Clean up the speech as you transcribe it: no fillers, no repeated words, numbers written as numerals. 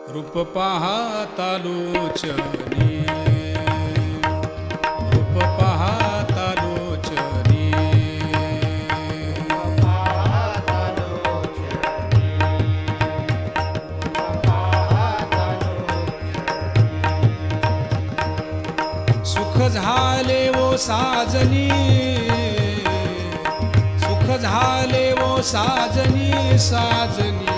रूप पाहता लोचनी, रूप पाहता लोचनी, सुख झाले वो साजनी, सुख झाले वो साजनी साजनी,